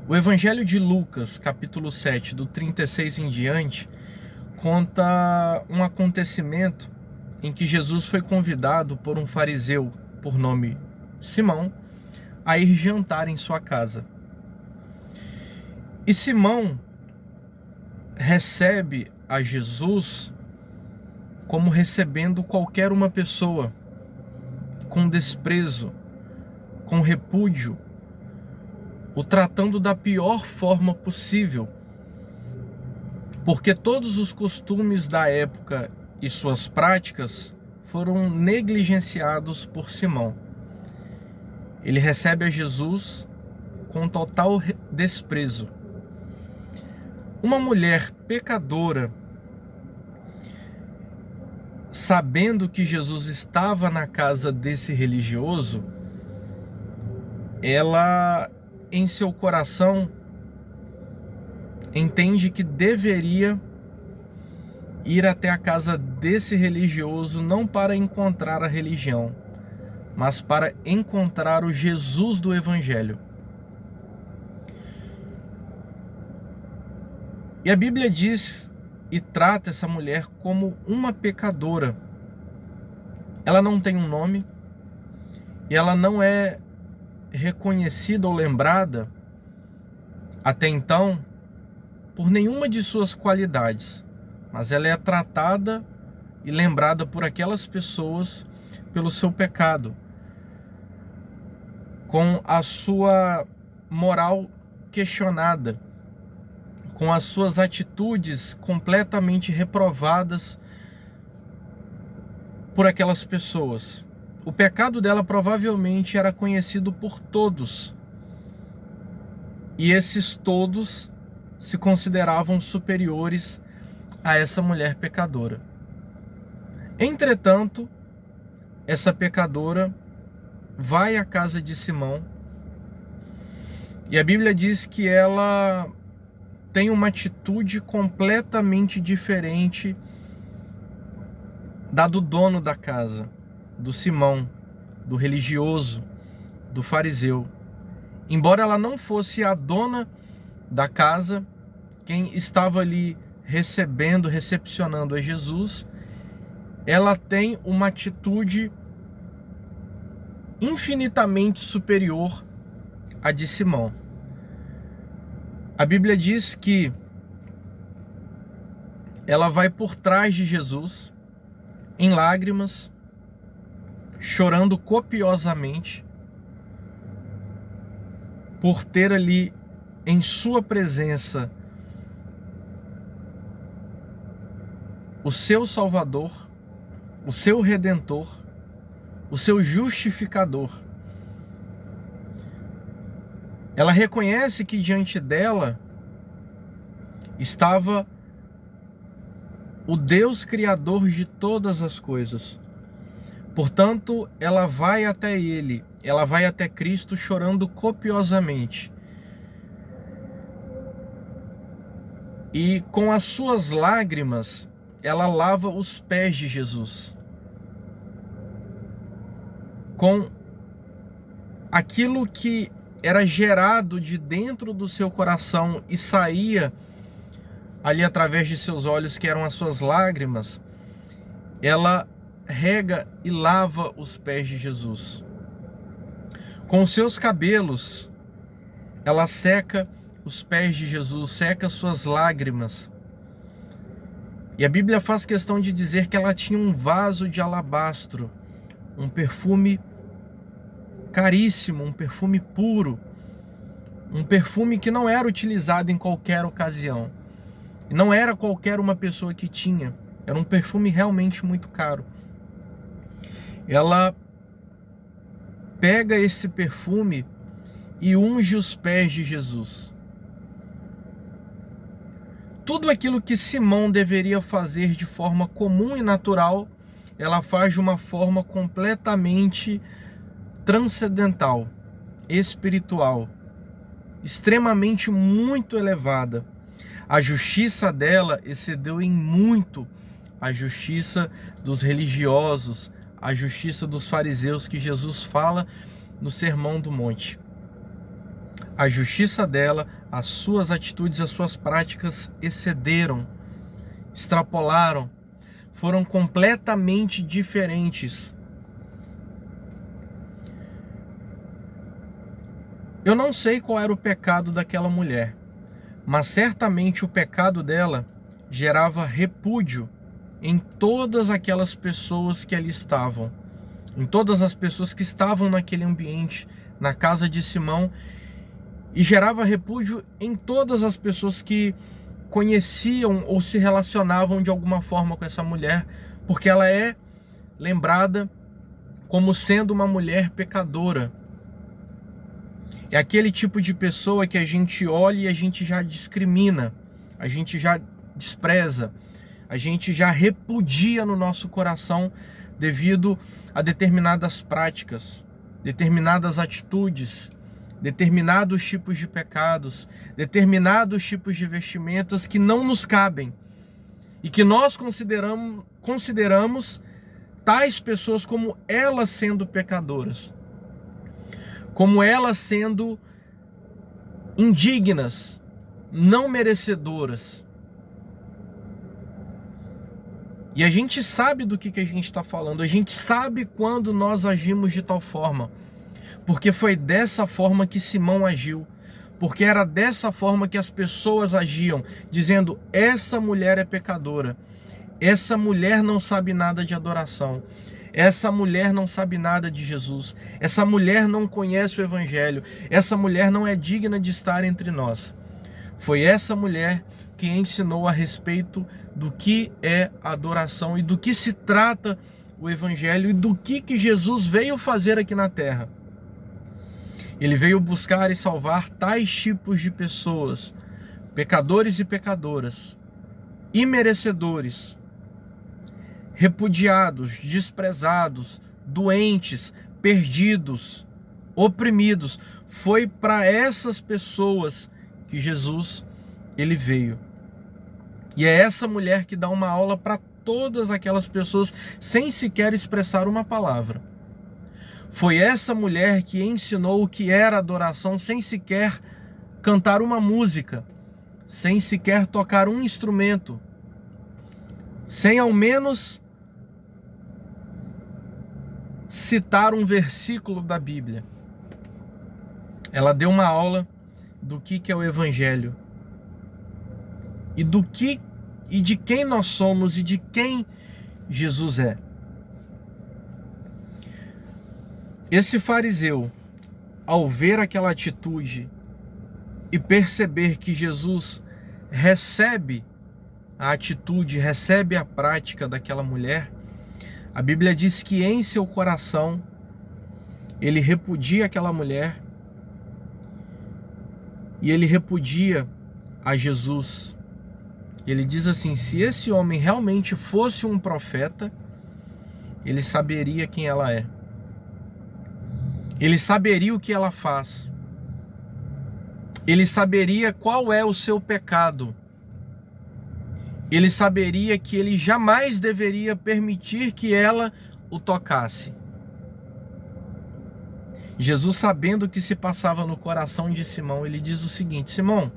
O Evangelho de Lucas, capítulo 7, do 36 em diante, conta um acontecimento em que Jesus foi convidado por um fariseu por nome Simão a ir jantar em sua casa. E Simão recebe a Jesus como recebendo qualquer uma pessoa, com desprezo, com repúdio, o tratando da pior forma possível, porque todos os costumes da época e suas práticas foram negligenciados por Simão. Ele recebe a Jesus com total desprezo. Uma mulher pecadora, sabendo que Jesus estava na casa desse religioso, ela, em seu coração, entende que deveria ir até a casa desse religioso não para encontrar a religião, mas para encontrar o Jesus do Evangelho. E a Bíblia diz e trata essa mulher como uma pecadora. Ela não tem um nome e ela não é reconhecida ou lembrada até então por nenhuma de suas qualidades, mas ela é tratada e lembrada por aquelas pessoas pelo seu pecado, com a sua moral questionada, com as suas atitudes completamente reprovadas por aquelas pessoas. O pecado dela provavelmente era conhecido por todos, e esses todos se consideravam superiores a essa mulher pecadora. Entretanto, essa pecadora vai à casa de Simão, e a Bíblia diz que ela tem uma atitude completamente diferente da do dono da casa, do Simão, do religioso, do fariseu. Embora ela não fosse a dona da casa, quem estava ali recepcionando a Jesus, ela tem uma atitude infinitamente superior à de Simão. A Bíblia diz que ela vai por trás de Jesus, em lágrimas, chorando copiosamente, por ter ali em sua presença o seu Salvador, o seu Redentor, o seu justificador. Ela reconhece que diante dela estava o Deus Criador de todas as coisas. Portanto, ela vai até Ele, ela vai até Cristo chorando copiosamente. E com as suas lágrimas, ela lava os pés de Jesus. Com aquilo que era gerado de dentro do seu coração e saía ali através de seus olhos, que eram as suas lágrimas, ela rega e lava os pés de Jesus. Com os seus cabelos, ela seca os pés de Jesus, seca suas lágrimas. E a Bíblia faz questão de dizer que ela tinha um vaso de alabastro, um perfume caríssimo, um perfume puro, um perfume que não era utilizado em qualquer ocasião. E não era qualquer uma pessoa que tinha, era um perfume realmente muito caro. Ela pega esse perfume e unge os pés de Jesus. Tudo aquilo que Simão deveria fazer de forma comum e natural, ela faz de uma forma completamente transcendental, espiritual, extremamente muito elevada. A justiça dela excedeu em muito a justiça dos religiosos, a justiça dos fariseus que Jesus fala no Sermão do Monte. A justiça dela, as suas atitudes, as suas práticas excederam, extrapolaram, foram completamente diferentes. Eu não sei qual era o pecado daquela mulher, mas certamente o pecado dela gerava repúdio em todas aquelas pessoas que ali estavam, em todas as pessoas que estavam naquele ambiente, na casa de Simão, e gerava repúdio em todas as pessoas que conheciam ou se relacionavam de alguma forma com essa mulher, porque ela é lembrada como sendo uma mulher pecadora. É aquele tipo de pessoa que a gente olha e a gente já discrimina, a gente já despreza, a gente já repudia no nosso coração devido a determinadas práticas, determinadas atitudes, determinados tipos de pecados, determinados tipos de vestimentas que não nos cabem e que nós consideramos tais pessoas como elas sendo pecadoras, como elas sendo indignas, não merecedoras. E a gente sabe do que a gente está falando, a gente sabe quando nós agimos de tal forma, porque foi dessa forma que Simão agiu, porque era dessa forma que as pessoas agiam, dizendo: essa mulher é pecadora, essa mulher não sabe nada de adoração, essa mulher não sabe nada de Jesus, essa mulher não conhece o Evangelho, essa mulher não é digna de estar entre nós. Foi essa mulher que ensinou a respeito do que é adoração e do que se trata o Evangelho e do que Jesus veio fazer aqui na terra. Ele veio buscar e salvar tais tipos de pessoas, pecadores e pecadoras, imerecedores, repudiados, desprezados, doentes, perdidos, oprimidos. Foi para essas pessoas que Jesus ele veio. E é essa mulher que dá uma aula para todas aquelas pessoas sem sequer expressar uma palavra. Foi essa mulher que ensinou o que era adoração sem sequer cantar uma música, sem sequer tocar um instrumento, sem ao menos citar um versículo da Bíblia. Ela deu uma aula do que é o Evangelho e do que e de quem nós somos e de quem Jesus é. Esse fariseu, ao ver aquela atitude e perceber que Jesus recebe a atitude, recebe a prática daquela mulher, a Bíblia diz que em seu coração ele repudia aquela mulher e ele repudia a Jesus. Ele diz assim: se esse homem realmente fosse um profeta, ele saberia quem ela é. Ele saberia o que ela faz. Ele saberia qual é o seu pecado. Ele saberia que ele jamais deveria permitir que ela o tocasse. Jesus, sabendo o que se passava no coração de Simão, ele diz o seguinte: Simão,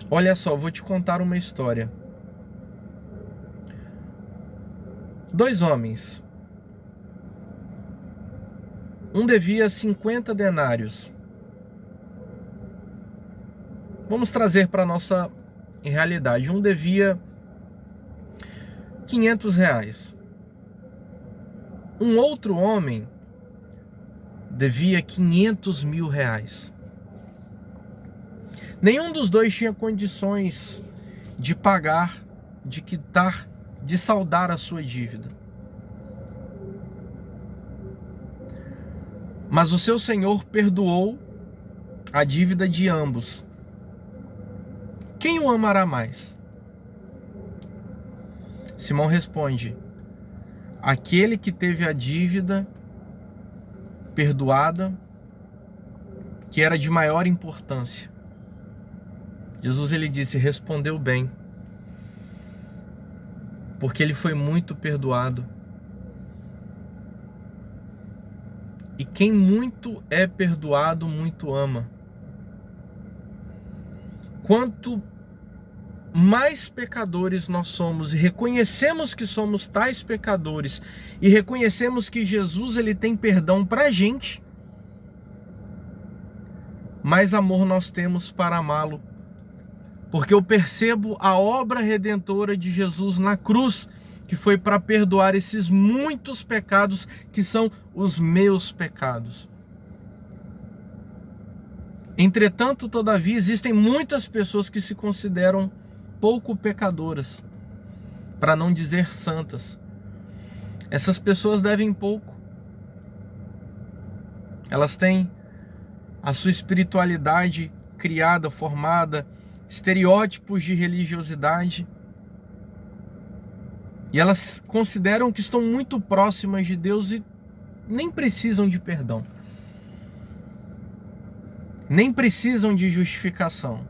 olha só, vou te contar uma história. 2 homens. Um devia 50 denários. Vamos trazer para a nossa realidade. Um devia 500 reais. Um outro homem devia 500 mil reais. Nenhum dos dois tinha condições de pagar, de quitar, de saldar a sua dívida. Mas o seu Senhor perdoou a dívida de ambos. Quem o amará mais? Simão responde: aquele que teve a dívida perdoada, que era de maior importância. Jesus ele disse: respondeu bem, porque ele foi muito perdoado. E quem muito é perdoado, muito ama. Quanto mais pecadores nós somos e reconhecemos que somos tais pecadores e reconhecemos que Jesus ele tem perdão para a gente, mais amor nós temos para amá-lo. Porque eu percebo a obra redentora de Jesus na cruz, que foi para perdoar esses muitos pecados que são os meus pecados. Entretanto, todavia, existem muitas pessoas que se consideram pouco pecadoras, para não dizer santas. Essas pessoas devem pouco. Elas têm a sua espiritualidade criada, formada, estereótipos de religiosidade, e elas consideram que estão muito próximas de Deus e nem precisam de perdão, nem precisam de justificação,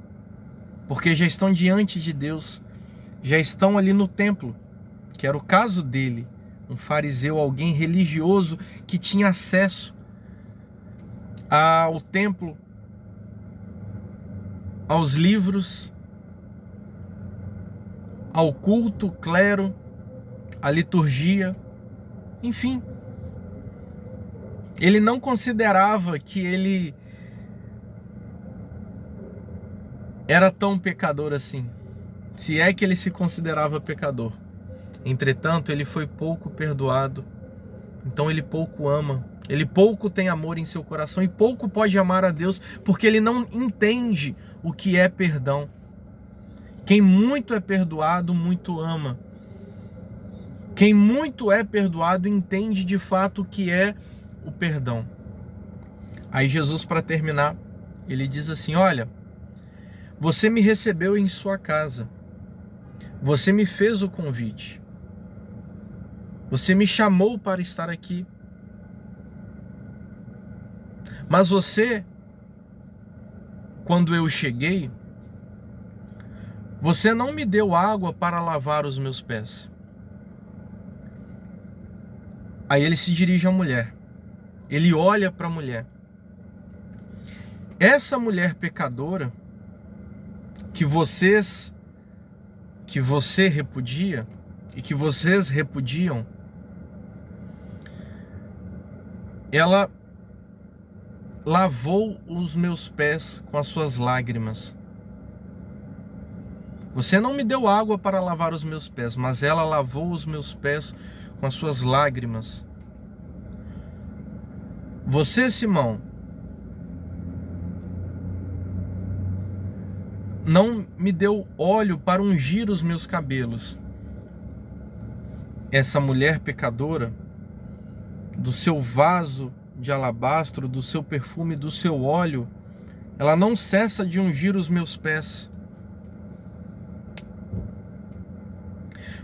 porque já estão diante de Deus, já estão ali no templo, que era o caso dele, um fariseu, alguém religioso que tinha acesso ao templo, aos livros, ao culto, clero, à liturgia, enfim. Ele não considerava que ele era tão pecador assim, se é que ele se considerava pecador. Entretanto, ele foi pouco perdoado, então ele pouco ama, ele pouco tem amor em seu coração e pouco pode amar a Deus, porque ele não entende o que é perdão. Quem muito é perdoado, muito ama. Quem muito é perdoado entende de fato o que é o perdão. Aí Jesus, para terminar, ele diz assim: olha, você me recebeu em sua casa, você me fez o convite, você me chamou para estar aqui, mas você, quando eu cheguei, você não me deu água para lavar os meus pés. Aí ele se dirige à mulher, ele olha para a mulher. Essa mulher pecadora que você repudia e que vocês repudiam, ela lavou os meus pés com as suas lágrimas. Você não me deu água para lavar os meus pés, mas ela lavou os meus pés com as suas lágrimas. Você, Simão, não me deu óleo para ungir os meus cabelos. Essa mulher pecadora, do seu vaso de alabastro, do seu perfume, do seu óleo, ela não cessa de ungir os meus pés.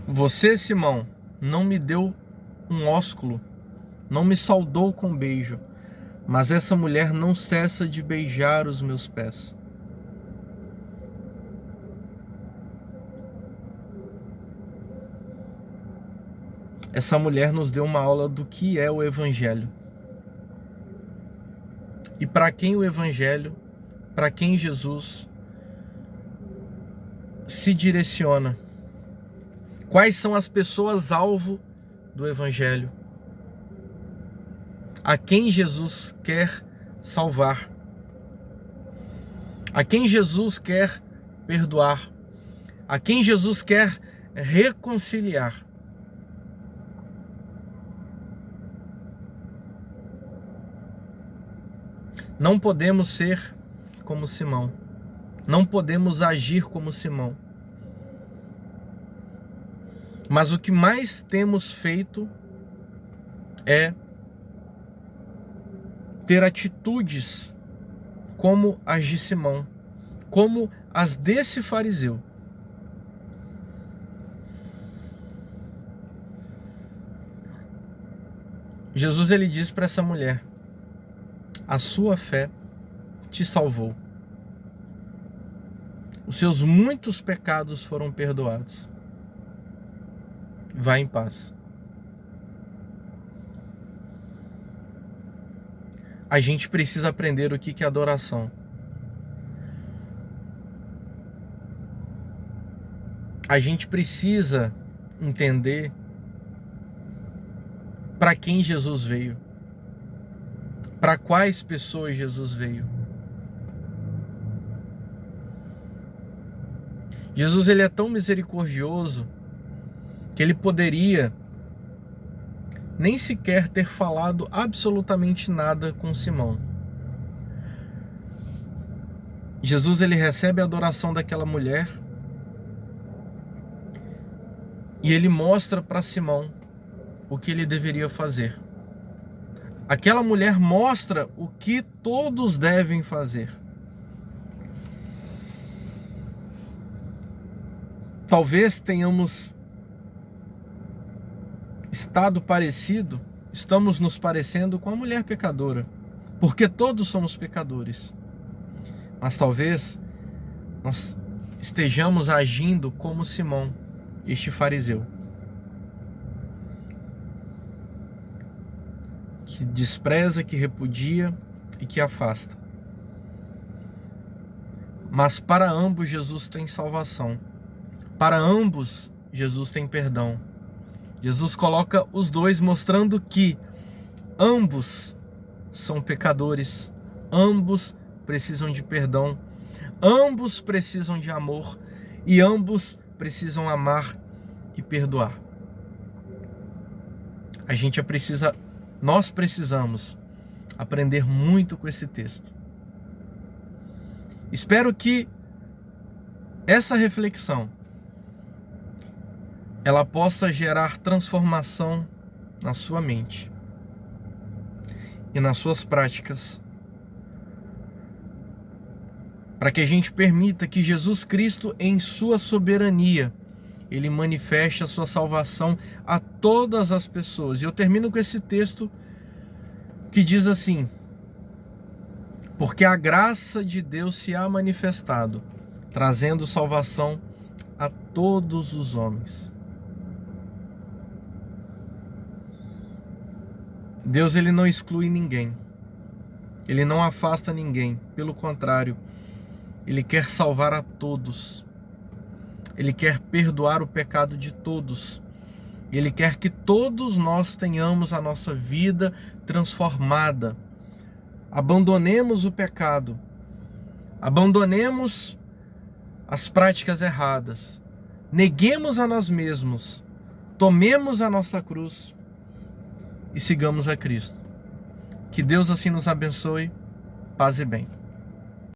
Você, Simão, não me deu um ósculo, não me saudou com beijo, mas essa mulher não cessa de beijar os meus pés. Essa mulher nos deu uma aula do que é o Evangelho. E para quem o Evangelho, para quem Jesus se direciona. Quais são as pessoas alvo do Evangelho? A quem Jesus quer salvar? A quem Jesus quer perdoar? A quem Jesus quer reconciliar? Não podemos ser como Simão. Não podemos agir como Simão. Mas o que mais temos feito é ter atitudes como as de Simão, como as desse fariseu. Jesus ele diz para essa mulher: a sua fé te salvou. Os seus muitos pecados foram perdoados. Vá em paz. a gente precisa aprender o que é adoração. A gente precisa entender para quem Jesus veio, para quais pessoas Jesus veio. Jesus, ele é tão misericordioso que ele poderia nem sequer ter falado absolutamente nada com Simão. Jesus, ele recebe a adoração daquela mulher e ele mostra para Simão o que ele deveria fazer. Aquela mulher mostra o que todos devem fazer. Talvez tenhamos estamos nos parecendo com a mulher pecadora, porque todos somos pecadores. Mas talvez nós estejamos agindo como Simão, este fariseu, que despreza, que repudia e que afasta. Mas para ambos Jesus tem salvação. Para ambos Jesus tem perdão. Jesus coloca os dois, mostrando que ambos são pecadores, ambos precisam de perdão, ambos precisam de amor e ambos precisam amar e perdoar. Nós precisamos aprender muito com esse texto. Espero que essa reflexão ela possa gerar transformação na sua mente e nas suas práticas, para que a gente permita que Jesus Cristo, em sua soberania, ele manifeste a sua salvação a todas as pessoas. E eu termino com esse texto que diz assim: porque a graça de Deus se há manifestado, trazendo salvação a todos os homens. Deus, ele não exclui ninguém, ele não afasta ninguém, pelo contrário, ele quer salvar a todos, ele quer perdoar o pecado de todos, ele quer que todos nós tenhamos a nossa vida transformada. Abandonemos o pecado, abandonemos as práticas erradas, neguemos a nós mesmos, tomemos a nossa cruz e sigamos a Cristo. Que Deus assim nos abençoe. Paz e bem.